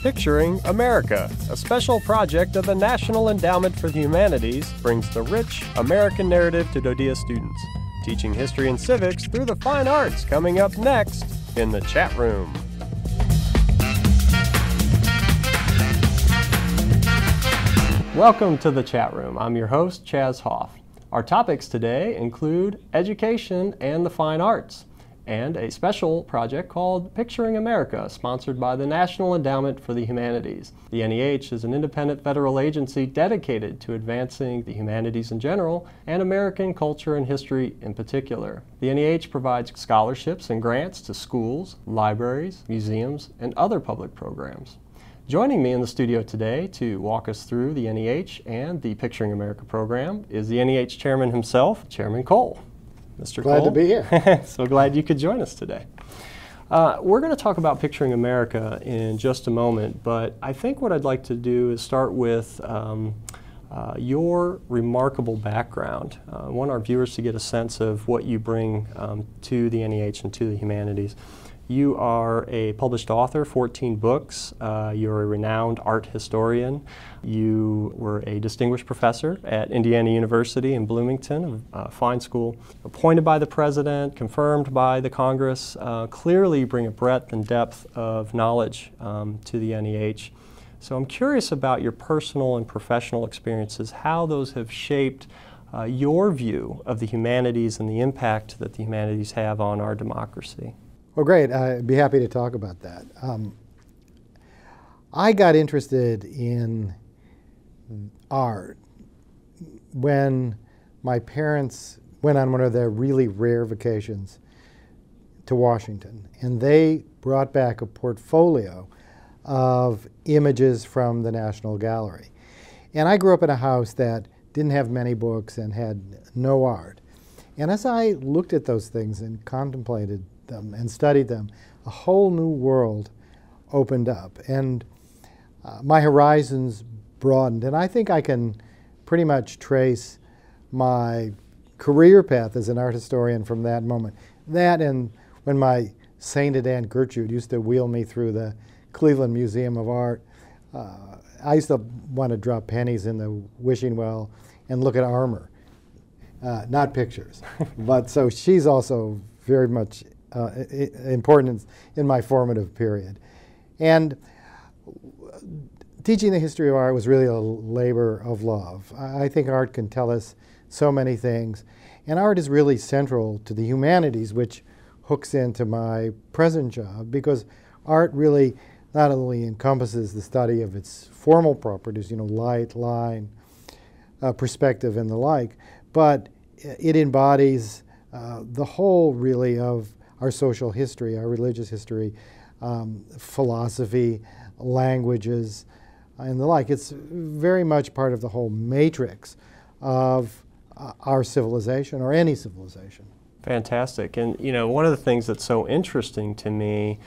Picturing America, a special project of the National Endowment for the Humanities, brings the rich American narrative to DoDEA students, teaching history and civics through the fine arts, coming up next in the chat room. Welcome to the chat room. I'm your host, Chaz Hoff. Our topics today include education and the fine arts, and a special project called Picturing America, sponsored by the National Endowment for the Humanities. The NEH is an independent federal agency dedicated to advancing the humanities in general and American culture and history in particular. The NEH provides scholarships and grants to schools, libraries, museums, and other public programs. Joining me in the studio today to walk us through the NEH and the Picturing America program is the NEH chairman himself, Chairman Cole. Mr. Cole. Glad to be here. So glad you could join us today. We're going to talk about Picturing America in just a moment, but I think what I'd like to do is start with your remarkable background. I want our viewers to get a sense of what you bring to the NEH and to the humanities. You are a published author, 14 books. You're a renowned art historian. You were a distinguished professor at Indiana University in Bloomington, a fine school, appointed by the president, confirmed by the Congress. Clearly you bring a breadth and depth of knowledge to the NEH. So I'm curious about your personal and professional experiences, how those have shaped your view of the humanities and the impact that the humanities have on our democracy. Well, great. I'd be happy to talk about that. I got interested in art when my parents went on one of their really rare vacations to Washington, and they brought back a portfolio of images from the National Gallery. And I grew up in a house that didn't have many books and had no art. And as I looked at those things and contemplated them and studied them, a whole new world opened up, and my horizons broadened. And I think I can pretty much trace my career path as an art historian from that moment. That, and when my sainted Aunt Gertrude used to wheel me through the Cleveland Museum of Art, I used to want to drop pennies in the wishing well and look at armor, not pictures. But so she's also very much important in my formative period. And teaching the history of art was really a labor of love. I think art can tell us so many things, and art is really central to the humanities, which hooks into my present job, because art really not only encompasses the study of its formal properties, you know, light, line, perspective, and the like, but it embodies the whole, really, of our social history, our religious history, philosophy, languages, and the like. It's very much part of the whole matrix of our civilization, or any civilization. Fantastic. And you know, one of the things that's so interesting to me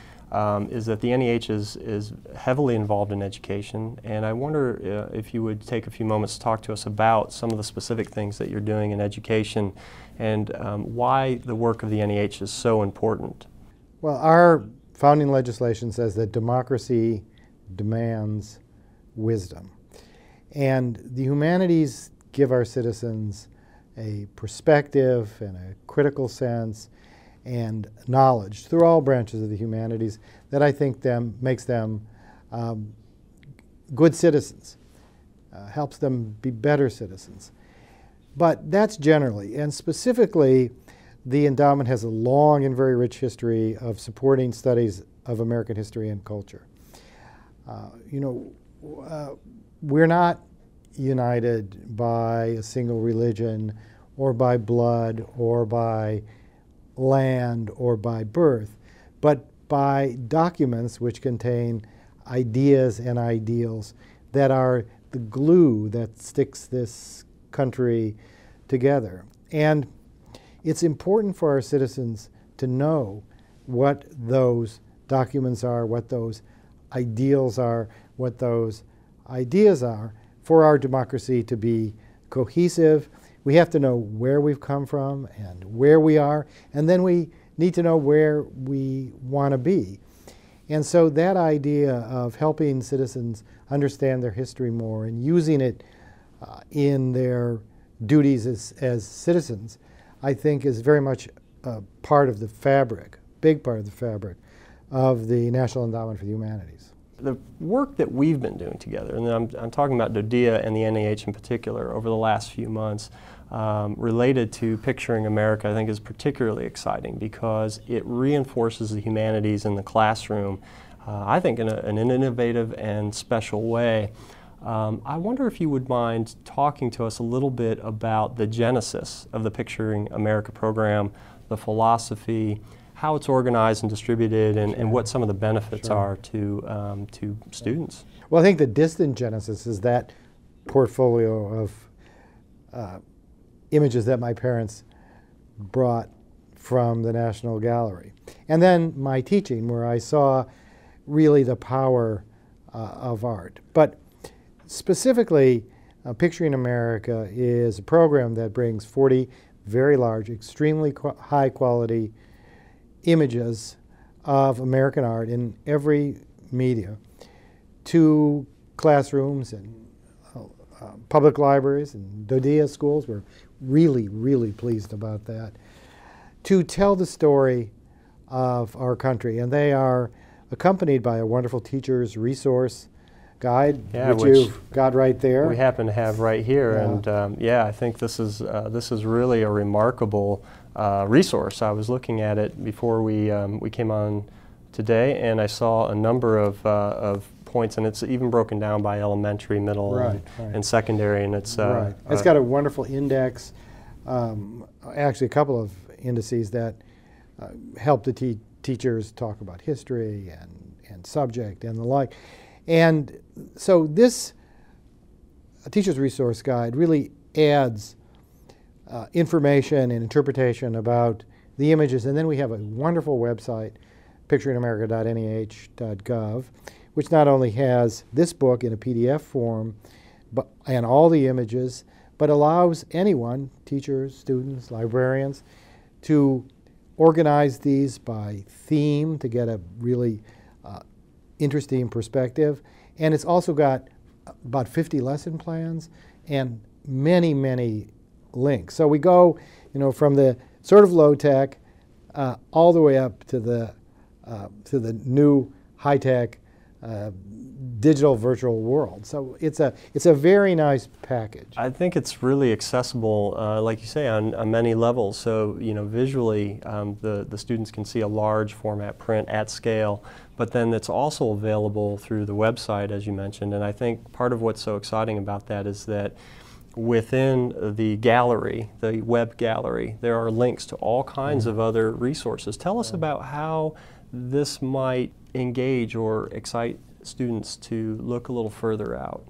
is that the NEH is heavily involved in education, and I wonder if you would take a few moments to talk to us about some of the specific things that you're doing in education and why the work of the NEH is so important. Well, our founding legislation says that democracy demands wisdom, and the humanities give our citizens a perspective and a critical sense and knowledge through all branches of the humanities that I think makes them good citizens, helps them be better citizens. But that's generally, and specifically, the endowment has a long and very rich history of supporting studies of American history and culture. You know, we're not united by a single religion, or by blood, or by land, or by birth, but by documents which contain ideas and ideals that are the glue that sticks this country together. And it's important for our citizens to know what those documents are, what those ideals are, what those ideas are, for our democracy to be cohesive. We have to know where we've come from and where we are, and then we need to know where we want to be. And so that idea of helping citizens understand their history more and using it in their duties as citizens, I think is very much part of the fabric, big part of the fabric of the National Endowment for the Humanities. The work that we've been doing together, and I'm talking about DoDEA and the NEH in particular over the last few months, related to Picturing America, I think is particularly exciting because it reinforces the humanities in the classroom, I think in an innovative and special way. I wonder if you would mind talking to us a little bit about the genesis of the Picturing America program, the philosophy, how it's organized and distributed, and what some of the benefits are to students. Well, I think the distant genesis is that portfolio of images that my parents brought from the National Gallery. And then my teaching, where I saw really the power of art. But specifically, Picturing America is a program that brings 40 very large, extremely high quality images of American art in every media to classrooms and public libraries and DoDEA schools. We're really, really pleased about that, to tell the story of our country. And they are accompanied by a wonderful teacher's resource guide, which you've got right there. We happen to have right here, and yeah, I think this is really a remarkable resource. I was looking at it before we came on today, and I saw a number of points, and it's even broken down by elementary, middle, and secondary, and it's it's got a wonderful index, actually a couple of indices that help the teachers talk about history and subject and the like. And so this teacher's resource guide really adds information and interpretation about the images. And then we have a wonderful website, picturingamerica.nih.gov, which not only has this book in a PDF form and all the images, but allows anyone, teachers, students, librarians, to organize these by theme to get a really interesting perspective. And it's also got about 50 lesson plans and many, many links. So we go, from the sort of low tech all the way up to the new high tech digital virtual world. So it's a very nice package. I think it's really accessible, like you say, on many levels. So visually, the students can see a large format print at scale, but then it's also available through the website, as you mentioned. And I think part of what's so exciting about that is that within the gallery, the web gallery, there are links to all kinds of other resources. Tell us about how this might engage or excite students to look a little further out.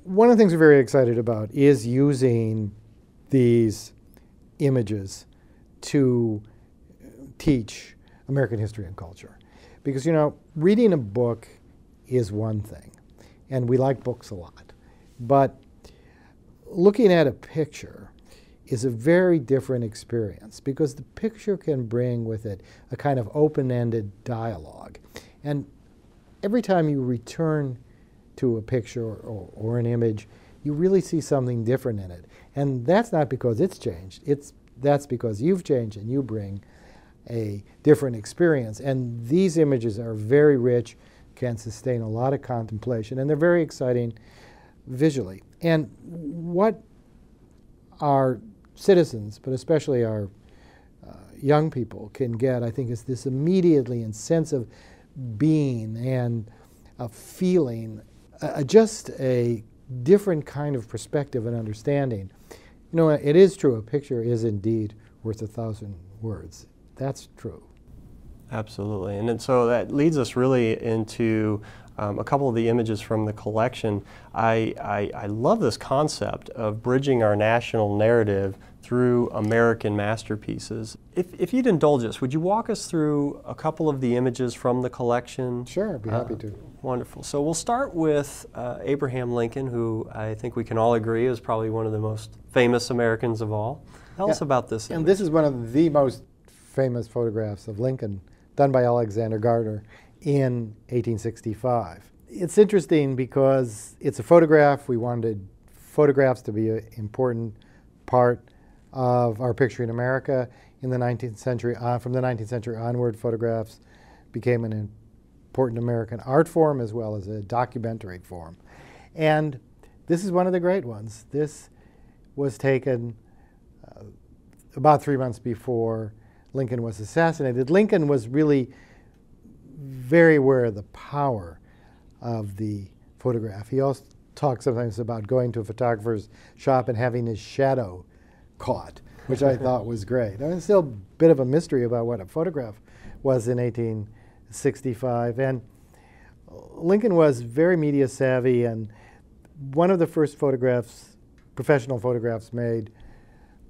One of the things we're very excited about is using these images to teach American history and culture. Because, reading a book is one thing, and we like books a lot. But looking at a picture is a very different experience because the picture can bring with it a kind of open-ended dialogue. And every time you return to a picture or an image, you really see something different in it. And that's not because it's changed. That's because you've changed and you bring a different experience. And these images are very rich, can sustain a lot of contemplation, and they're very exciting visually. And what our citizens, but especially our young people, can get, I think, is this immediately and sense of being and a feeling, just a different kind of perspective and understanding. It is true, a picture is indeed worth 1,000 words. That's true. Absolutely. And so that leads us really into a couple of the images from the collection. I love this concept of bridging our national narrative through American masterpieces. If you'd indulge us, would you walk us through a couple of the images from the collection? Sure, I'd be happy to. Wonderful. So we'll start with Abraham Lincoln, who I think we can all agree is probably one of the most famous Americans of all. Tell us about this image. And this is one of the most famous photographs of Lincoln done by Alexander Gardner in 1865. It's interesting because it's a photograph. We wanted photographs to be an important part of our picturing America in the 19th century. From the 19th century onward, photographs became an important American art form as well as a documentary form. And this is one of the great ones. This was taken about 3 months before Lincoln was assassinated. Lincoln was really very aware of the power of the photograph. He also talks sometimes about going to a photographer's shop and having his shadow caught, which I thought was great. I mean, it's still a bit of a mystery about what a photograph was in 1865. And Lincoln was very media savvy, and one of the first photographs, professional photographs made,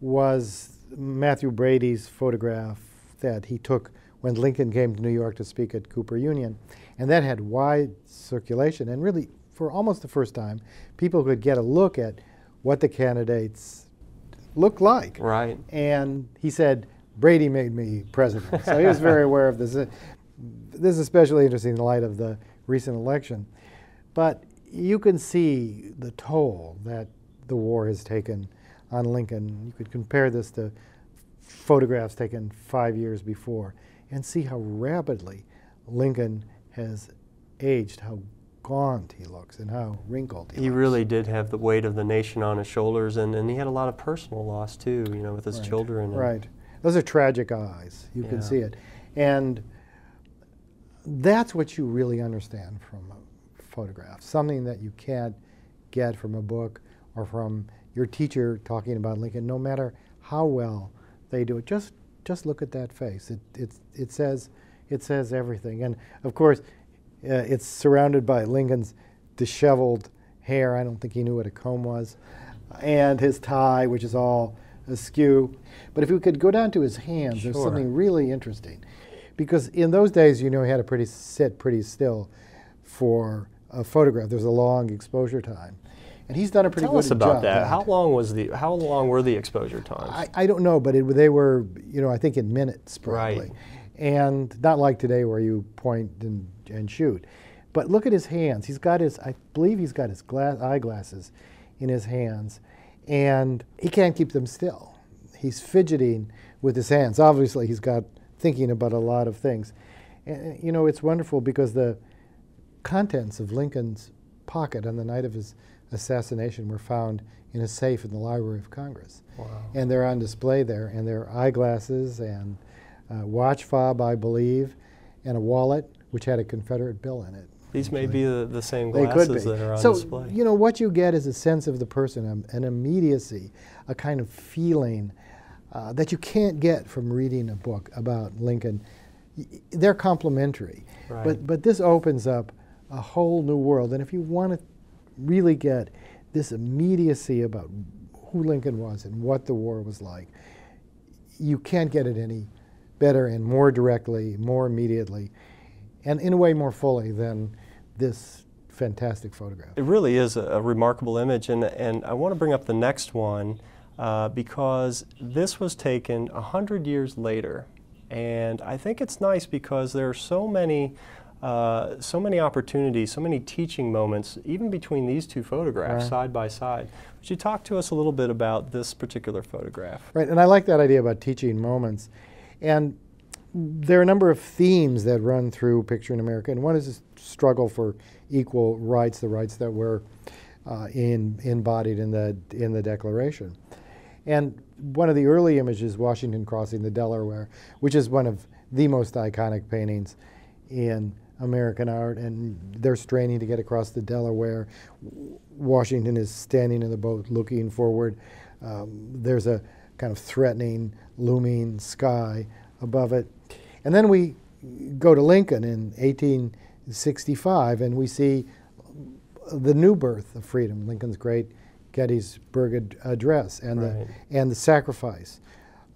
was Matthew Brady's photograph that he took when Lincoln came to New York to speak at Cooper Union. And that had wide circulation, and really, for almost the first time, people could get a look at what the candidates looked like. Right. And he said, Brady made me president. So he was very aware of this. This is especially interesting in light of the recent election. But you can see the toll that the war has taken on Lincoln. You could compare this to photographs taken 5 years before and see how rapidly Lincoln has aged, how gaunt he looks and how wrinkled he looks. Really did have the weight of the nation on his shoulders, and he had a lot of personal loss too, you know, with his children. Right. Those are tragic eyes. You can see it. And that's what you really understand from a photograph, something that you can't get from a book or from your teacher talking about Lincoln, no matter how well they do it. Just look at that face. It says everything. And of course, it's surrounded by Lincoln's disheveled hair. I don't think he knew what a comb was, and his tie, which is all askew. But if we could go down to his hands, there's something really interesting, because in those days, you know, he had to sit pretty still for a photograph. There's a long exposure time. And he's done a pretty good job. Tell us about that. How long were the exposure times? I don't know, but they were, you know, I think in minutes probably. Right. And not like today where you point and shoot. But look at his hands. He's got his, I believe he's got his eyeglasses in his hands, and he can't keep them still. He's fidgeting with his hands. Obviously, he's got thinking about a lot of things. And, you know, it's wonderful because the contents of Lincoln's pocket on the night of his assassination were found in a safe in the Library of Congress. Wow. And they're on display there, and they're eyeglasses and a watch fob, I believe, and a wallet which had a Confederate bill in it. These may be the same glasses that are on display. So, you know, what you get is a sense of the person, an immediacy, a kind of feeling that you can't get from reading a book about Lincoln. They're complementary. Right. But this opens up a whole new world. And if you want to really get this immediacy about who Lincoln was and what the war was like, you can't get it any better and more directly, more immediately, and in a way more fully than this fantastic photograph. It really is a remarkable image, and I want to bring up the next one because this was taken 100 years later, and I think it's nice because there are so many opportunities, so many teaching moments, even between these two photographs side by side. Would you talk to us a little bit about this particular photograph? Right, and I like that idea about teaching moments. And there are a number of themes that run through Picturing America, and one is this struggle for equal rights, the rights that were embodied in the Declaration. And one of the early images, Washington crossing the Delaware, which is one of the most iconic paintings in American art, and they're straining to get across the Delaware. Washington is standing in the boat looking forward. There's a kind of threatening, looming sky above it. And then we go to Lincoln in 1865, and we see the new birth of freedom, Lincoln's great Gettysburg Address, and the sacrifice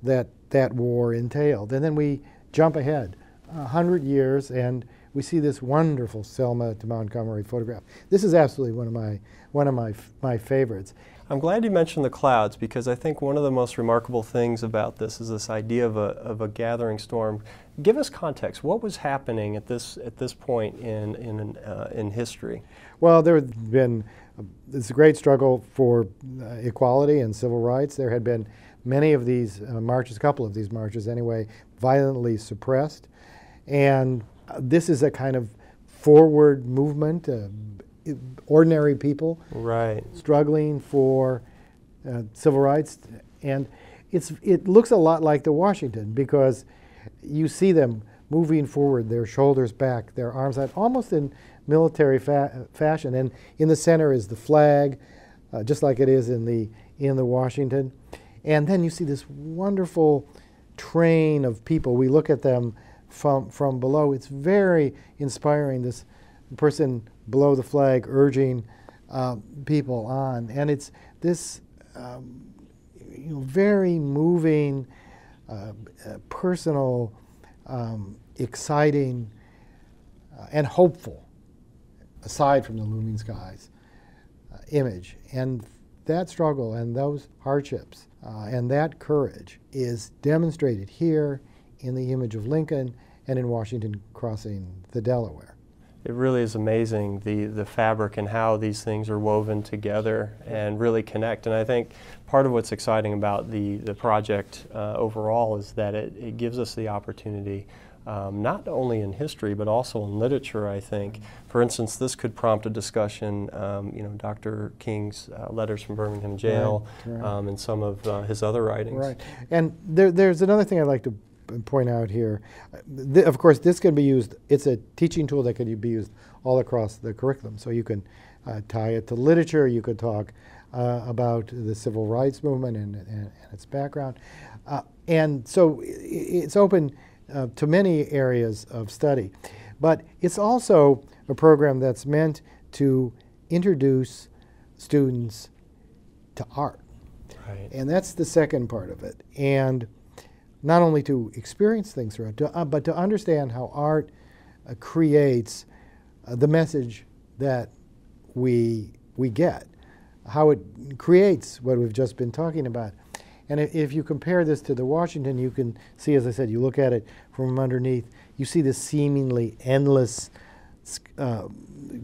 that war entailed. And then we jump ahead 100 years, and we see this wonderful Selma to Montgomery photograph. This is absolutely one of my favorites. I'm glad you mentioned the clouds, because I think one of the most remarkable things about this is this idea of a gathering storm. Give us context. What was happening at this point in history? Well, there had been this great struggle for equality and civil rights. There had been many of these marches, a couple of these marches anyway, violently suppressed. And this is a kind of forward movement, ordinary people struggling for civil rights. And it looks a lot like the Washington, because you see them moving forward, their shoulders back, their arms out, almost in military fashion. And in the center is the flag, just like it is in the Washington. And then you see this wonderful train of people. We look at them from below. It's very inspiring, this person below the flag urging people on. And it's this very moving, personal, exciting, and hopeful, aside from the looming skies, image. And that struggle and those hardships and that courage is demonstrated here in the image of Lincoln and in Washington crossing the Delaware. It really is amazing, the fabric and how these things are woven together and really connect. And I think part of what's exciting about the project overall is that it gives us the opportunity, not only in history but also in literature, I think. For instance, this could prompt a discussion, Dr. King's Letters from Birmingham Jail, and some of his other writings. Right. And there's another thing I'd like to point out here. Of course, this can be used, it's a teaching tool that can be used all across the curriculum. So you can tie it to literature, you could talk about the civil rights movement and its background. And so it's open to many areas of study. But it's also a program that's meant to introduce students to art. Right. And that's the second part of it. And not only to experience things through it, but to understand how art creates the message that we get, how it creates what we've just been talking about. And if you compare this to the Washington, you can see, as I said, you look at it from underneath, you see this seemingly endless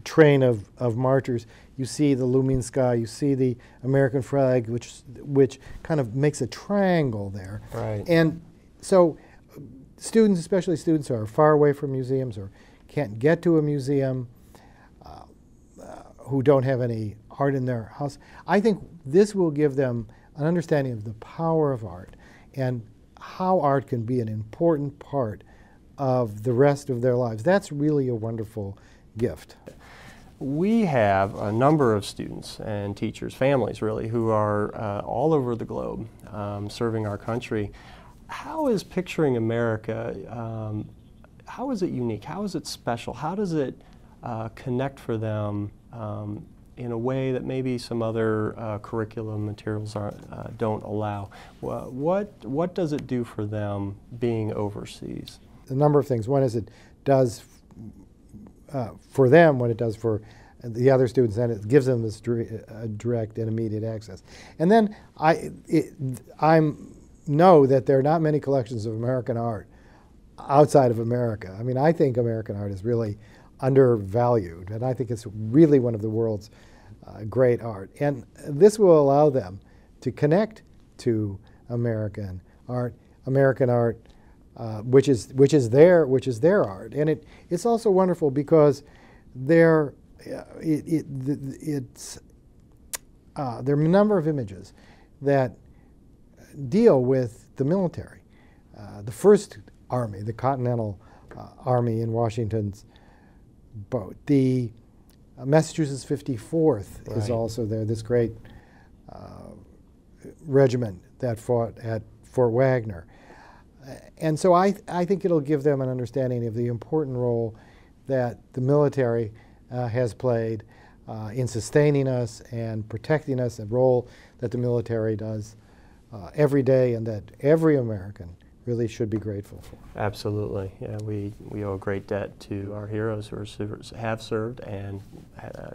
train of marchers. You see the looming sky, you see the American flag, which kind of makes a triangle there. Right. And so students, especially students who are far away from museums or can't get to a museum, who don't have any art in their house, I think this will give them an understanding of the power of art and how art can be an important part of the rest of their lives. That's really a wonderful gift. We have a number of students and teachers, families really, who are all over the globe serving our country. How is Picturing America, how is it unique? How is it special? How does it connect for them in a way that maybe some other curriculum materials don't allow? What does it do for them being overseas? A number of things. One is it does for them what it does for the other students, and it gives them this direct and immediate access. And then I know that there are not many collections of American art outside of America. I mean, I think American art is really undervalued, and I think it's really one of the world's great art. And this will allow them to connect to American art, which is their art. And it's also wonderful because there are a number of images that deal with the military. The First Army, the Continental Army in Washington's boat. The Massachusetts 54th is also there, this great regiment that fought at Fort Wagner. And so I think it'll give them an understanding of the important role that the military has played in sustaining us and protecting us, a role that the military does every day and that every American really should be grateful for. Absolutely. Yeah, we owe a great debt to our heroes who have served, and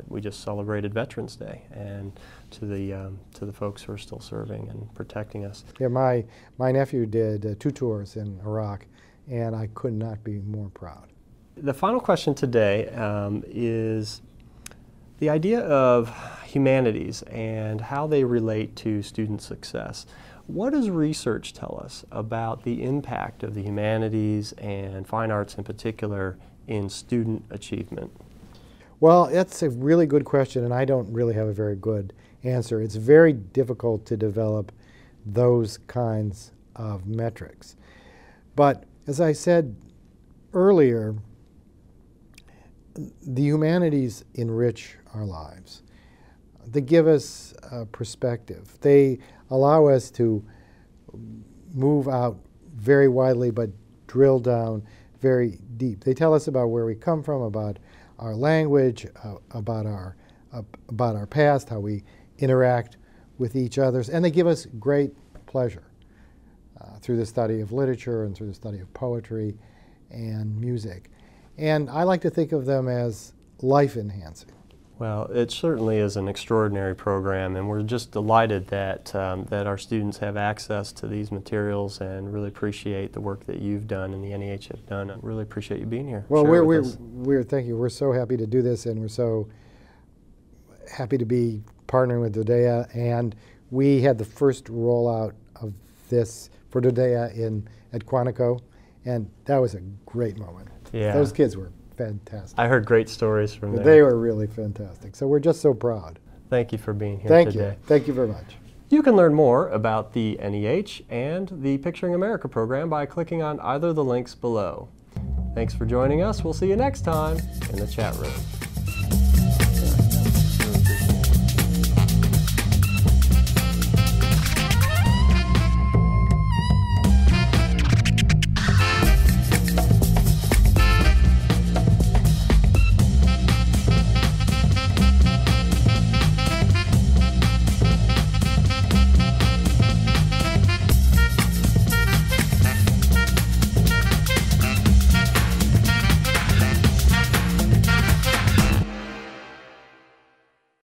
we just celebrated Veterans Day, and to the folks who are still serving and protecting us. Yeah, my nephew did 2 tours in Iraq, and I could not be more proud. The final question today is the idea of humanities and how they relate to student success. What does research tell us about the impact of the humanities and fine arts in particular in student achievement? Well, that's a really good question, and I don't really have a very good answer. It's very difficult to develop those kinds of metrics. But as I said earlier, the humanities enrich our lives. They give us perspective. They allow us to move out very widely but drill down very deep. They tell us about where we come from, about our language, about our past, how we interact with each other, and they give us great pleasure through the study of literature and through the study of poetry and music. And I like to think of them as life-enhancing. Well, it certainly is an extraordinary program, and we're just delighted that that our students have access to these materials, and really appreciate the work that you've done and the NEH have done. I really appreciate you being here. Well, thank you. We're so happy to do this, and we're so happy to be partnering with DoDEA. And we had the first rollout of this for DoDEA at Quantico, and that was a great moment. Yeah. Those kids were fantastic. I heard great stories from there. They were really fantastic. So we're just so proud. Thank you for being here today. Thank you. Thank you very much. You can learn more about the NEH and the Picturing America program by clicking on either of the links below. Thanks for joining us. We'll see you next time in the chat room.